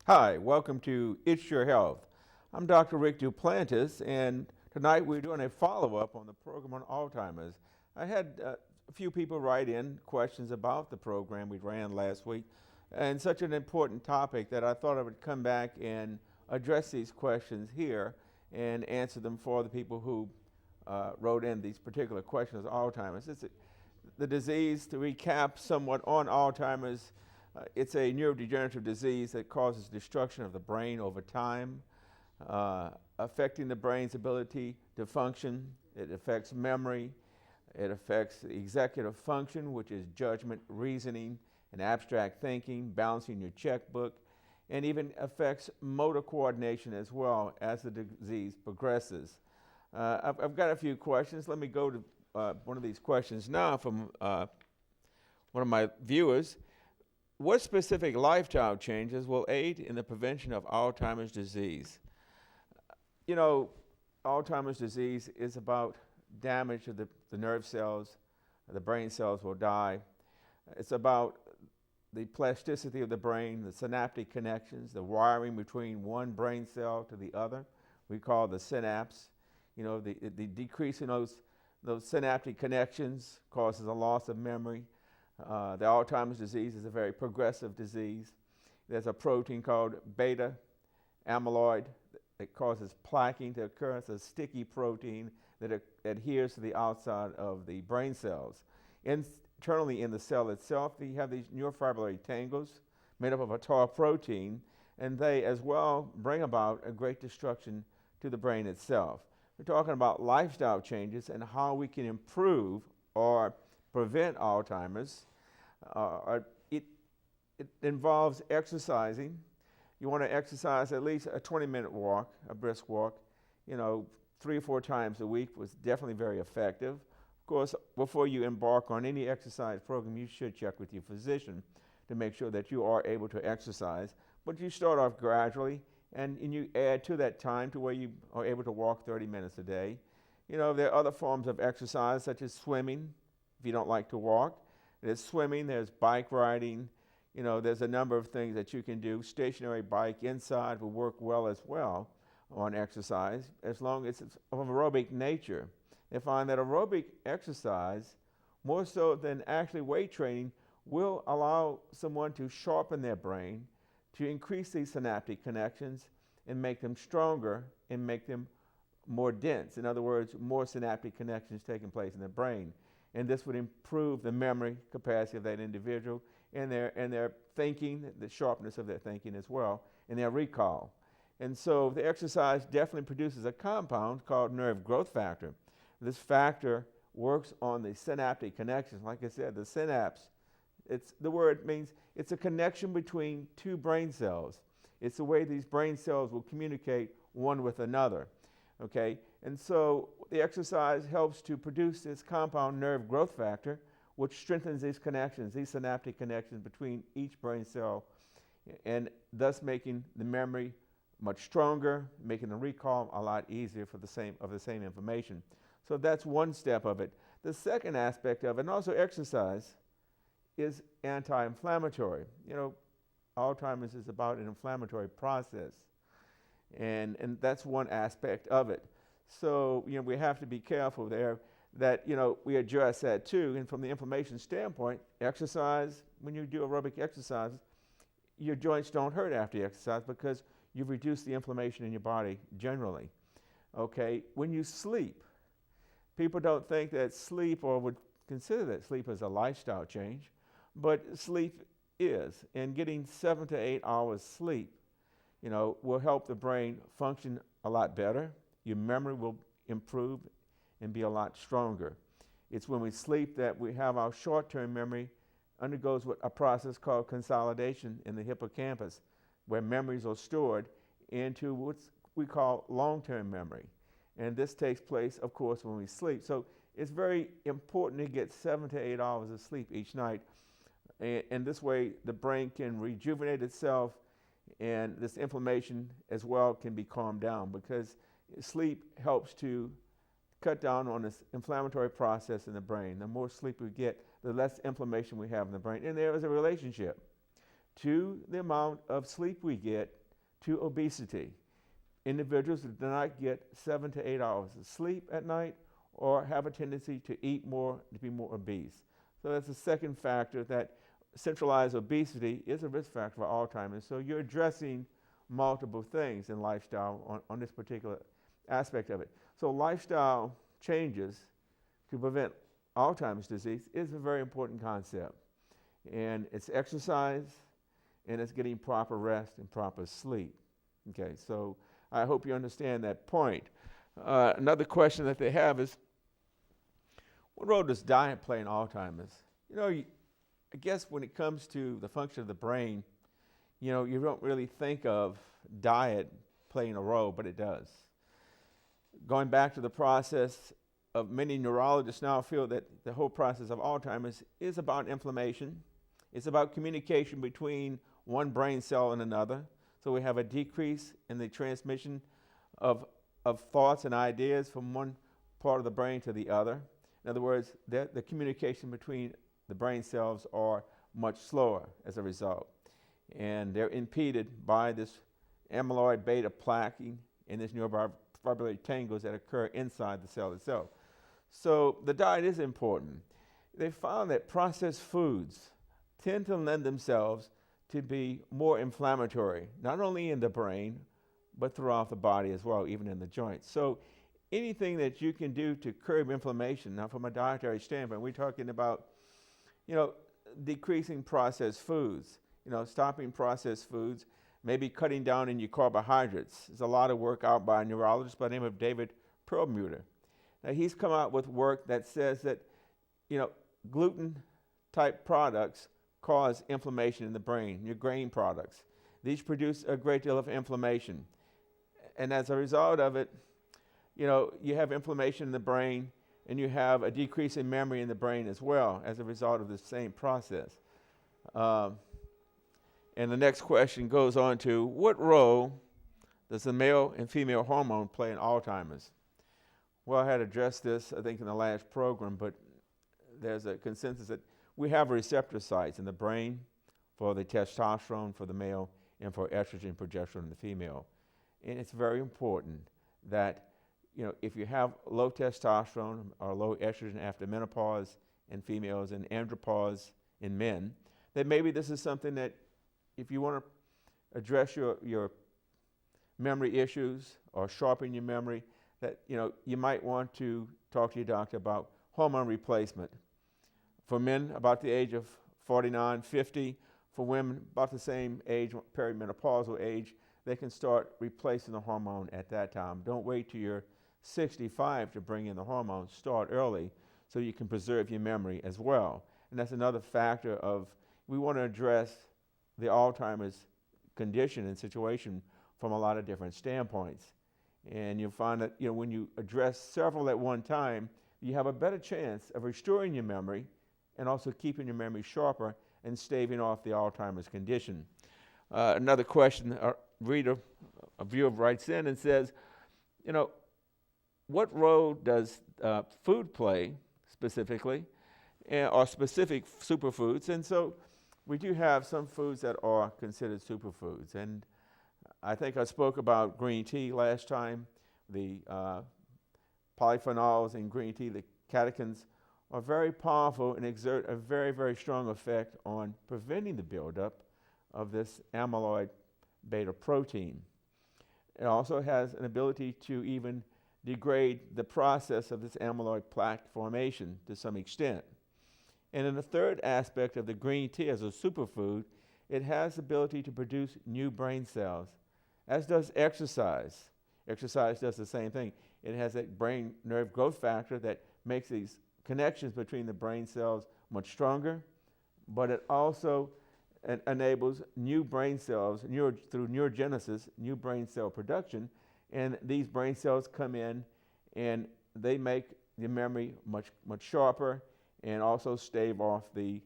Hi, welcome to It's Your Health. I'm Dr. Rick Duplantis, and tonight we're doing a follow-up on the program on Alzheimer's. I had a few people write in questions about the program we ran last week, and such an important topic that I thought I would come back and address these questions here and answer them for the people who wrote in these particular questions of Alzheimer's. The disease, to recap somewhat on Alzheimer's, it's a neurodegenerative disease that causes destruction of the brain over time, affecting the brain's ability to function. It affects memory. It affects executive function, which is judgment, reasoning, and abstract thinking, balancing your checkbook, and even affects motor coordination as well as the disease progresses. I've got a few questions. Let me go to one of these questions now from one of my viewers. What specific lifestyle changes will aid in the prevention of Alzheimer's disease? You know, Alzheimer's disease is about damage to the nerve cells. The brain cells will die. It's about the plasticity of the brain, the synaptic connections, the wiring between one brain cell to the other. We call the synapse. You know, the decrease in those synaptic connections causes a loss of memory. The Alzheimer's disease is a very progressive disease. There's a protein called beta amyloid that causes plaquing to occur. It's a sticky protein that adheres to the outside of the brain cells. Internally in the cell itself, you have these neurofibrillary tangles made up of a tau protein, and they as well bring about a great destruction to the brain itself. We're talking about lifestyle changes and how we can improve or prevent Alzheimer's. It involves exercising. You want to exercise at least a 20-minute walk, a brisk walk, 3 or 4 times a week was definitely very effective. Of course, before you embark on any exercise program, you should check with your physician to make sure that you are able to exercise. But you start off gradually, and you add to that time to where you are able to walk 30 minutes a day. There are other forms of exercise, such as swimming, if you don't like to walk. There's swimming, there's bike riding, there's a number of things that you can do. Stationary bike inside will work well as well on exercise, as long as it's of aerobic nature. They find that aerobic exercise, more so than actually weight training, will allow someone to sharpen their brain, to increase these synaptic connections and make them stronger and make them more dense. In other words, more synaptic connections taking place in the brain. And this would improve the memory capacity of that individual and their thinking, the sharpness of their thinking as well, and their recall. And so the exercise definitely produces a compound called nerve growth factor. This factor works on the synaptic connections. Like I said, the synapse, the word means it's a connection between two brain cells. It's the way these brain cells will communicate one with another. Okay, and so the exercise helps to produce this compound nerve growth factor, which strengthens these connections, these synaptic connections between each brain cell, and thus making the memory much stronger, making the recall a lot easier for the same information. So that's one step of it. The second aspect of it, and also exercise, is anti-inflammatory. Alzheimer's is about an inflammatory process. And that's one aspect of it. So, we have to be careful there that, we address that too. And from the inflammation standpoint, exercise, when you do aerobic exercises, your joints don't hurt after you exercise because you've reduced the inflammation in your body generally. Okay, when you sleep, people don't think that sleep or would consider that sleep as a lifestyle change, but sleep is. And getting 7 to 8 hours sleep will help the brain function a lot better. Your memory will improve and be a lot stronger. It's when we sleep that we have our short-term memory undergoes a process called consolidation in the hippocampus, where memories are stored into what we call long-term memory. And this takes place, of course, when we sleep. So it's very important to get 7 to 8 hours of sleep each night. And this way, the brain can rejuvenate itself, and this inflammation as well can be calmed down, because sleep helps to cut down on this inflammatory process in the brain. The more sleep we get, the less inflammation we have in the brain. And there is a relationship to the amount of sleep we get to obesity. Individuals that do not get 7 to 8 hours of sleep at night or have a tendency to eat more, to be more obese. So that's the second factor, that centralized obesity is a risk factor for Alzheimer's. So you're addressing multiple things in lifestyle on this particular aspect of it. So lifestyle changes to prevent Alzheimer's disease is a very important concept. And it's exercise, and it's getting proper rest and proper sleep. Okay, so I hope you understand that point. Another question that they have is, what role does diet play in Alzheimer's? You know, I guess when it comes to the function of the brain, you know, you don't really think of diet playing a role, but it does. Going back to the process of many neurologists now feel that the whole process of Alzheimer's is about inflammation. It's about communication between one brain cell and another. So we have a decrease in the transmission of thoughts and ideas from one part of the brain to the other. In other words, the communication between the brain cells are much slower as a result. And they're impeded by this amyloid beta plaquing and this neurofibrillary tangles that occur inside the cell itself. So the diet is important. They found that processed foods tend to lend themselves to be more inflammatory, not only in the brain, but throughout the body as well, even in the joints. So anything that you can do to curb inflammation, now from a dietary standpoint, we're talking about, you know, decreasing processed foods, you know, stopping processed foods, maybe cutting down in your carbohydrates. There's a lot of work out by a neurologist by the name of David Perlmutter. Now he's come out with work that says that, you know, gluten-type products cause inflammation in the brain, your grain products. These produce a great deal of inflammation. And as a result of it, you know, you have inflammation in the brain, and you have a decrease in memory in the brain as well as a result of the same process. And the next question goes on to, what role does the male and female hormone play in Alzheimer's? Well, I had addressed this, I think, in the last program, but there's a consensus that we have receptor sites in the brain for the testosterone for the male and for estrogen and progesterone in the female. And it's very important that, you know, if you have low testosterone or low estrogen after menopause in females and andropause in men, that maybe this is something that if you want to address your memory issues or sharpen your memory, that, you know, you might want to talk to your doctor about hormone replacement. For men, about the age of 49, 50. For women, about the same age, perimenopausal age, they can start replacing the hormone at that time. Don't wait till you're 65 to bring in the hormones. Start early so you can preserve your memory as well. And that's another factor of, we want to address the Alzheimer's condition and situation from a lot of different standpoints. And you'll find that, you know, when you address several at one time, you have a better chance of restoring your memory and also keeping your memory sharper and staving off the Alzheimer's condition. Another question, a viewer writes in and says, you know, what role does food play specifically, or specific superfoods? And so we do have some foods that are considered superfoods. And I think I spoke about green tea last time. The polyphenols in green tea, the catechins, are very powerful and exert a very, very strong effect on preventing the buildup of this amyloid beta protein. It also has an ability to even degrade the process of this amyloid plaque formation to some extent. And in the third aspect of the green tea as a superfood, it has the ability to produce new brain cells, as does exercise. Exercise does the same thing. It has that brain nerve growth factor that makes these connections between the brain cells much stronger, but it also enables new brain cells through neurogenesis, new brain cell production, and these brain cells come in and they make the memory much sharper and also stave off the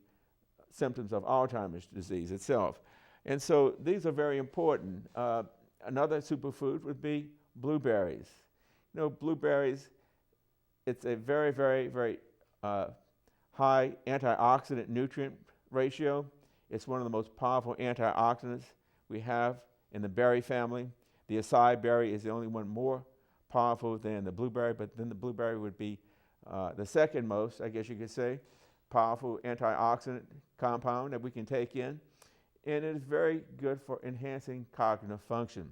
symptoms of Alzheimer's disease itself. And so these are very important. Another superfood would be blueberries. You know, blueberries, it's a very, very, very high antioxidant nutrient ratio. It's one of the most powerful antioxidants we have in the berry family. The acai berry is the only one more powerful than the blueberry, but then the blueberry would be the second most, I guess you could say, powerful antioxidant compound that we can take in. And it is very good for enhancing cognitive function.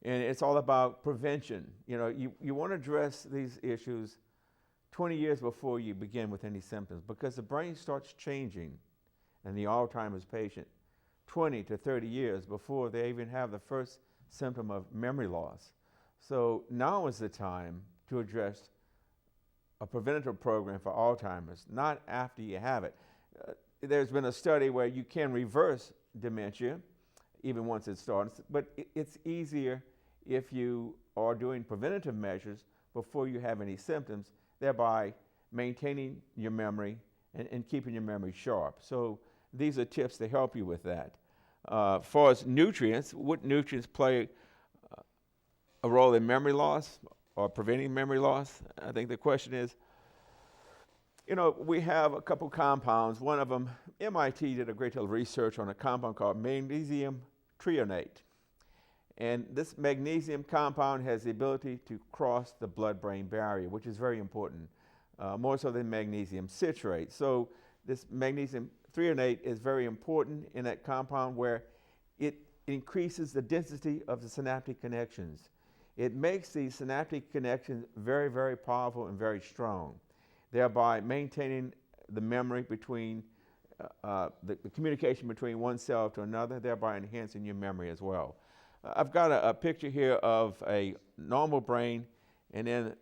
And it's all about prevention. You know, you want to address these issues 20 years before you begin with any symptoms, because the brain starts changing in the Alzheimer's patient 20 to 30 years before they even have the first symptom of memory loss. So now is the time to address a preventative program for Alzheimer's, not after you have it. There's been a study where you can reverse dementia even once it starts, but it's easier if you are doing preventative measures before you have any symptoms, thereby maintaining your memory and keeping your memory sharp. So these are tips to help you with that. As far as nutrients, what nutrients play a role in memory loss or preventing memory loss? I think the question is, you know, we have a couple compounds. One of them, MIT did a great deal of research on a compound called magnesium threonate. And this magnesium compound has the ability to cross the blood-brain barrier, which is very important, more so than magnesium citrate. So this magnesium threonate is very important in that compound, where it increases the density of the synaptic connections. It makes these synaptic connections very, very powerful and very strong, thereby maintaining the memory between the communication between one cell to another, thereby enhancing your memory as well. I've got a picture here of a normal brain, and then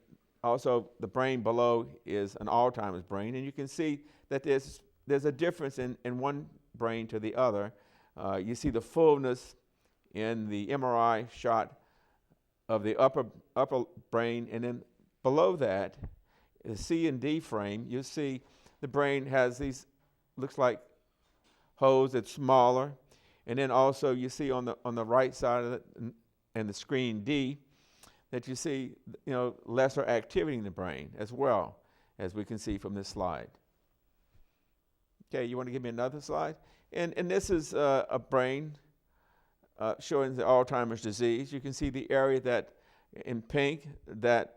also the brain below is an Alzheimer's brain, and you can see that there's a difference in one brain to the other. You see the fullness in the MRI shot of the upper brain, and then below that, the C and D frame, you see the brain has these, looks like holes that's smaller, and then also you see on the right side of it, and the screen D, that you see, you know, lesser activity in the brain as well, as we can see from this slide. Okay, you want to give me another slide? And this is a brain showing the Alzheimer's disease. You can see the area that in pink that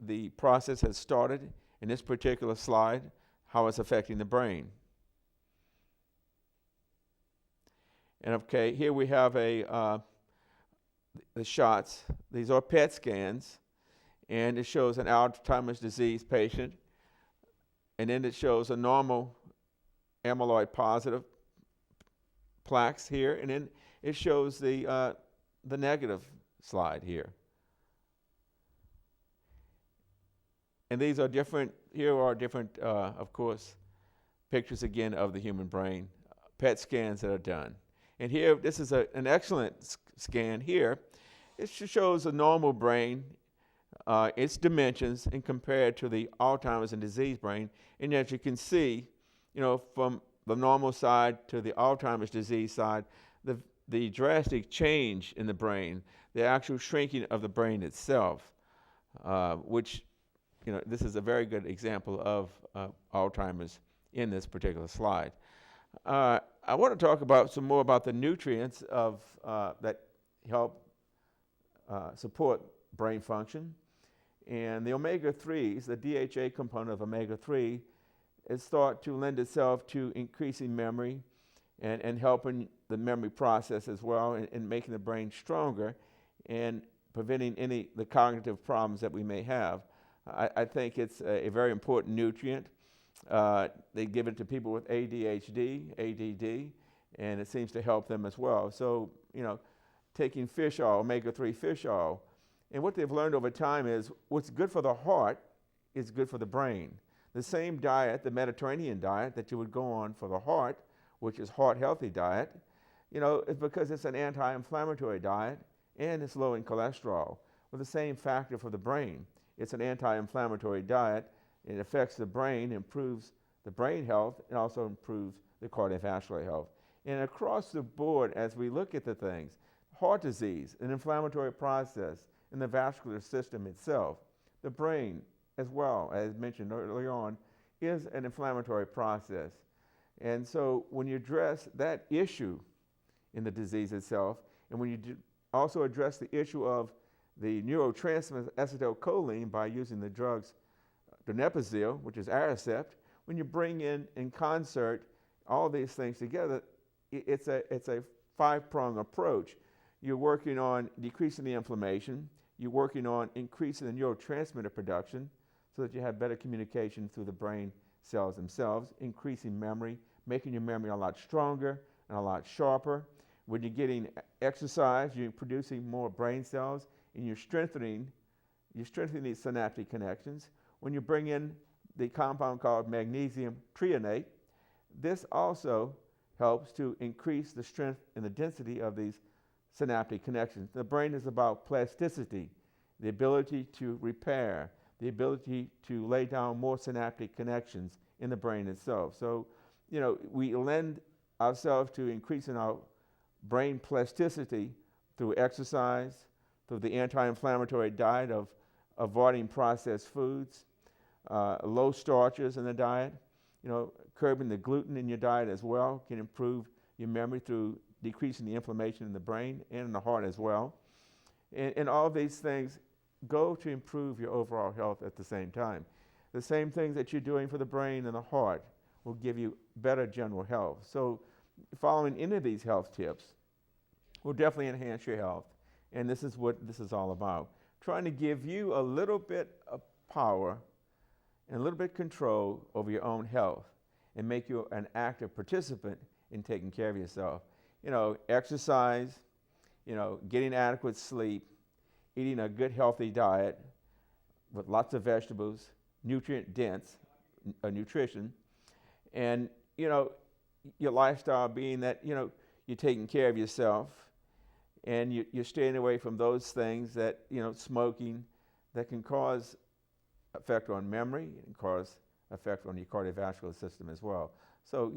the process has started in this particular slide, how it's affecting the brain. And okay, here we have the shots. These are PET scans, and it shows an Alzheimer's disease patient, and then it shows a normal amyloid positive plaques here, and then it shows the negative slide here. And these are different, here are different, of course, pictures again of the human brain, PET scans that are done. And here, this is an excellent scan here. It shows a normal brain, its dimensions, and compared to the Alzheimer's and disease brain. And as you can see, you know, from the normal side to the Alzheimer's disease side, the drastic change in the brain, the actual shrinking of the brain itself, which, you know, this is a very good example of Alzheimer's in this particular slide. I want to talk about some more about the nutrients of that help support brain function. And the omega-3s, the DHA component of omega-3, is thought to lend itself to increasing memory and helping the memory process as well, and making the brain stronger and preventing the cognitive problems that we may have. I think it's a very important nutrient. They give it to people with ADHD, ADD, and it seems to help them as well. So, you know, taking fish oil, omega-3 fish oil, and what they've learned over time is what's good for the heart is good for the brain. The same diet, the Mediterranean diet that you would go on for the heart, which is heart-healthy diet, you know, is because it's an anti-inflammatory diet and it's low in cholesterol. Well, the same factor for the brain. It's an anti-inflammatory diet. It affects the brain, improves the brain health, and also improves the cardiovascular health. And across the board, as we look at the things, heart disease, an inflammatory process in the vascular system itself, the brain, as well, as mentioned earlier on, is an inflammatory process. And so when you address that issue in the disease itself, and when you also address the issue of the neurotransmitter acetylcholine by using the drugs donepezil, which is Aricept, when you bring in concert all these things together, it's a five-prong approach. You're working on decreasing the inflammation, you're working on increasing the neurotransmitter production so that you have better communication through the brain cells themselves, increasing memory, making your memory a lot stronger and a lot sharper. When you're getting exercise, you're producing more brain cells, and you're strengthening these synaptic connections. When you bring in the compound called magnesium trionate, this also helps to increase the strength and the density of these synaptic connections. The brain is about plasticity, the ability to repair, the ability to lay down more synaptic connections in the brain itself. So, we lend ourselves to increasing our brain plasticity through exercise, through the anti-inflammatory diet of avoiding processed foods, low starches in the diet, curbing the gluten in your diet as well can improve your memory through decreasing the inflammation in the brain and in the heart as well. And all of these things go to improve your overall health at the same time. The same things that you're doing for the brain and the heart will give you better general health. So following any of these health tips will definitely enhance your health. And this is what this is all about. Trying to give you a little bit of power and a little bit of control over your own health and make you an active participant in taking care of yourself. Exercise, getting adequate sleep, eating a good healthy diet with lots of vegetables, nutrient-dense nutrition, and, your lifestyle being that, you're taking care of yourself and you're staying away from those things that, smoking, that can cause effect on memory and cause effect on your cardiovascular system as well. So,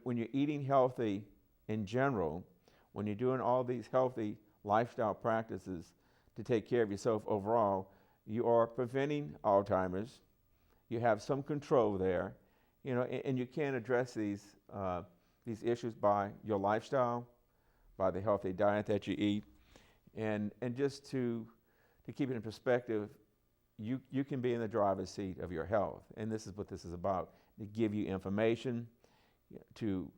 when you're eating healthy in general, when you're doing all these healthy lifestyle practices to take care of yourself overall, you are preventing Alzheimer's. You have some control there, and you can address these issues by your lifestyle, by the healthy diet that you eat, and just to keep it in perspective, you can be in the driver's seat of your health, and this is what this is about, to give you information, to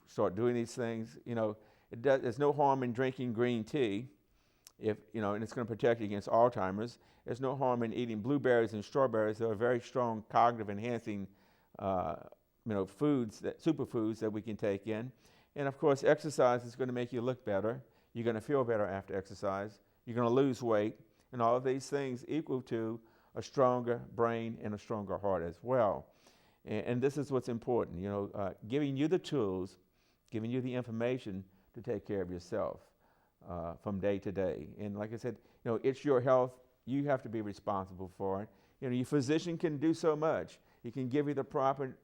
start doing these things. There's no harm in drinking green tea, and it's going to protect you against Alzheimer's. There's no harm in eating blueberries and strawberries. They are very strong cognitive enhancing foods, superfoods that we can take in. And of course, exercise is going to make you look better. You're going to feel better after exercise. You're going to lose weight, and all of these things equal to a stronger brain and a stronger heart as well. And this is what's important, giving you the tools, giving you the information to take care of yourself from day to day. And like I said, it's your health. You have to be responsible for it. Your physician can do so much. He can give you the proper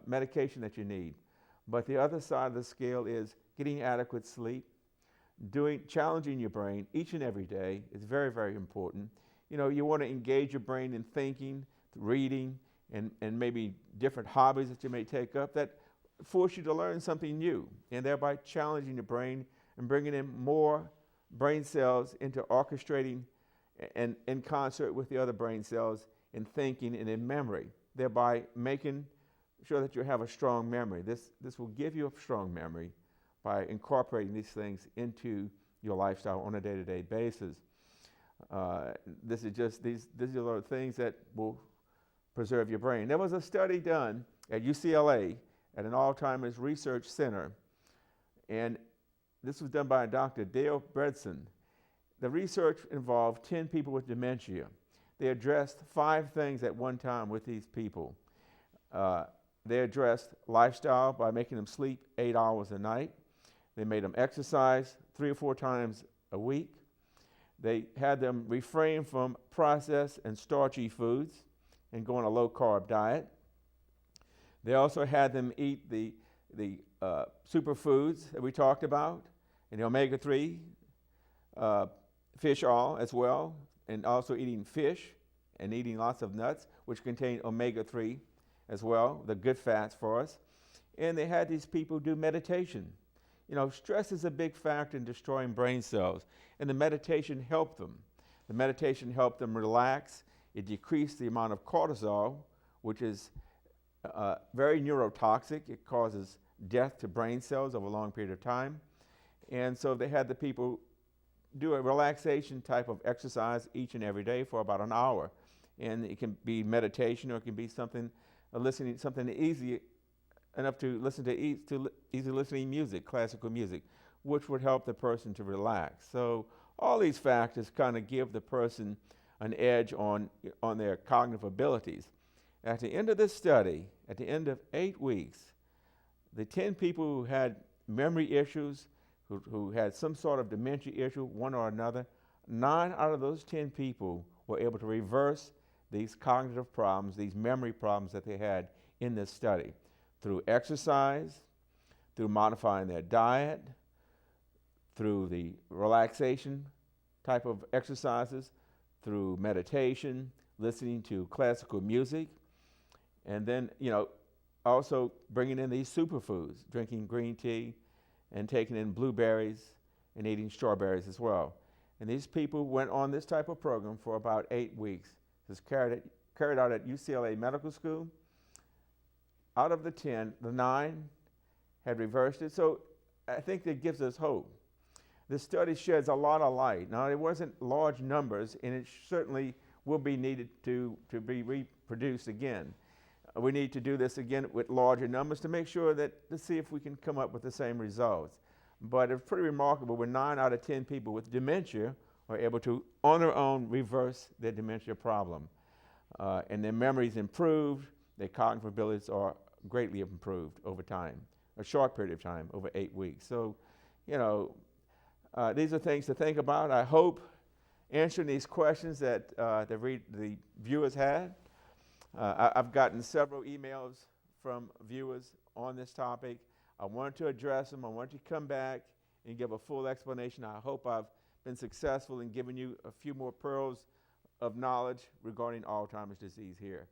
medication that you need. But the other side of the scale is getting adequate sleep, challenging your brain each and every day is very, very important. You want to engage your brain in thinking, reading, and maybe different hobbies that you may take up that force you to learn something new, and thereby challenging your brain and bringing in more brain cells into orchestrating and in concert with the other brain cells in thinking and in memory, thereby making sure that you have a strong memory. This will give you a strong memory by incorporating these things into your lifestyle on a day-to-day basis. These are the things that will preserve your brain. There was a study done at UCLA at an Alzheimer's Research Center, and this was done by Dr. Dale Bredson. The research involved 10 people with dementia. They addressed 5 things at one time with these people. They addressed lifestyle by making them sleep 8 hours a night. They made them exercise 3 or 4 times a week. They had them refrain from processed and starchy foods and go on a low-carb diet. They also had them eat the superfoods that we talked about, and the omega-3 fish oil as well, and also eating fish and eating lots of nuts, which contain omega-3 as well, the good fats for us. and they had these people do meditation. You know, stress is a big factor in destroying brain cells, and the meditation helped them. The meditation helped them relax. It decreased the amount of cortisol, which is very neurotoxic. It causes death to brain cells over a long period of time. And so they had the people do a relaxation type of exercise each and every day for about an hour. And it can be meditation, or it can be something easy enough to listen to easy listening music, classical music, which would help the person to relax. So all these factors kind of give the person an edge on their cognitive abilities. At the end of this study, at the end of 8 weeks, the 10 people who had memory issues, who had some sort of dementia issue, one or another, 9 out of those 10 people were able to reverse these cognitive problems, these memory problems that they had in this study, through exercise, through modifying their diet, through the relaxation type of exercises, through meditation, listening to classical music, and then, also bringing in these superfoods, drinking green tea and taking in blueberries and eating strawberries as well. And these people went on this type of program for about 8 weeks. It was carried out at UCLA Medical School. Out of the 10, the 9 had reversed it. So I think that gives us hope. This study sheds a lot of light. Now, it wasn't large numbers, and it certainly will be needed to be reproduced again. We need to do this again with larger numbers to make sure to see if we can come up with the same results. But it's pretty remarkable when 9 out of 10 people with dementia are able to, on their own, reverse their dementia problem. And their memories improved, their cognitive abilities are greatly improved over time, a short period of time, over 8 weeks. So, these are things to think about. I hope answering these questions that the viewers had. I've gotten several emails from viewers on this topic. I wanted to address them. I wanted to come back and give a full explanation. I hope I've been successful in giving you a few more pearls of knowledge regarding Alzheimer's disease here.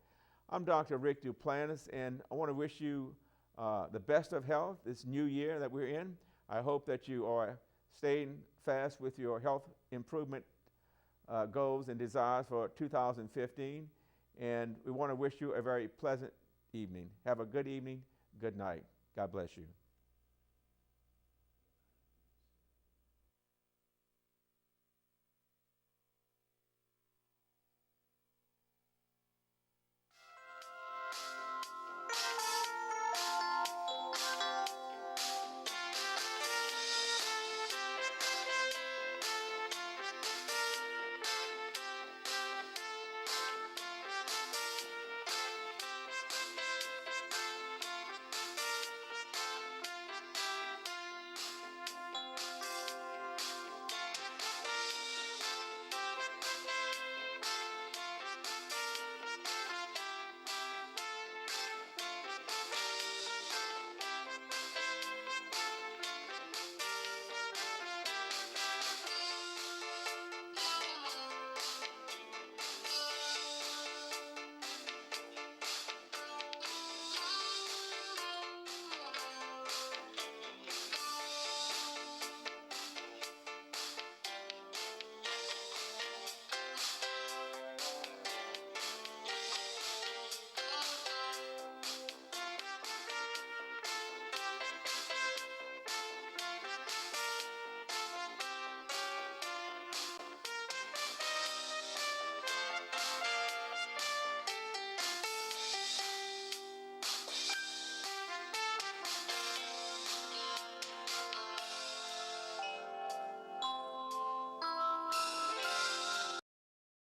I'm Dr. Rick Duplantis, and I want to wish you the best of health this new year that we're in. I hope that you are staying fast with your health improvement goals and desires for 2015. And we want to wish you a very pleasant evening. Have a good evening, good night. God bless you.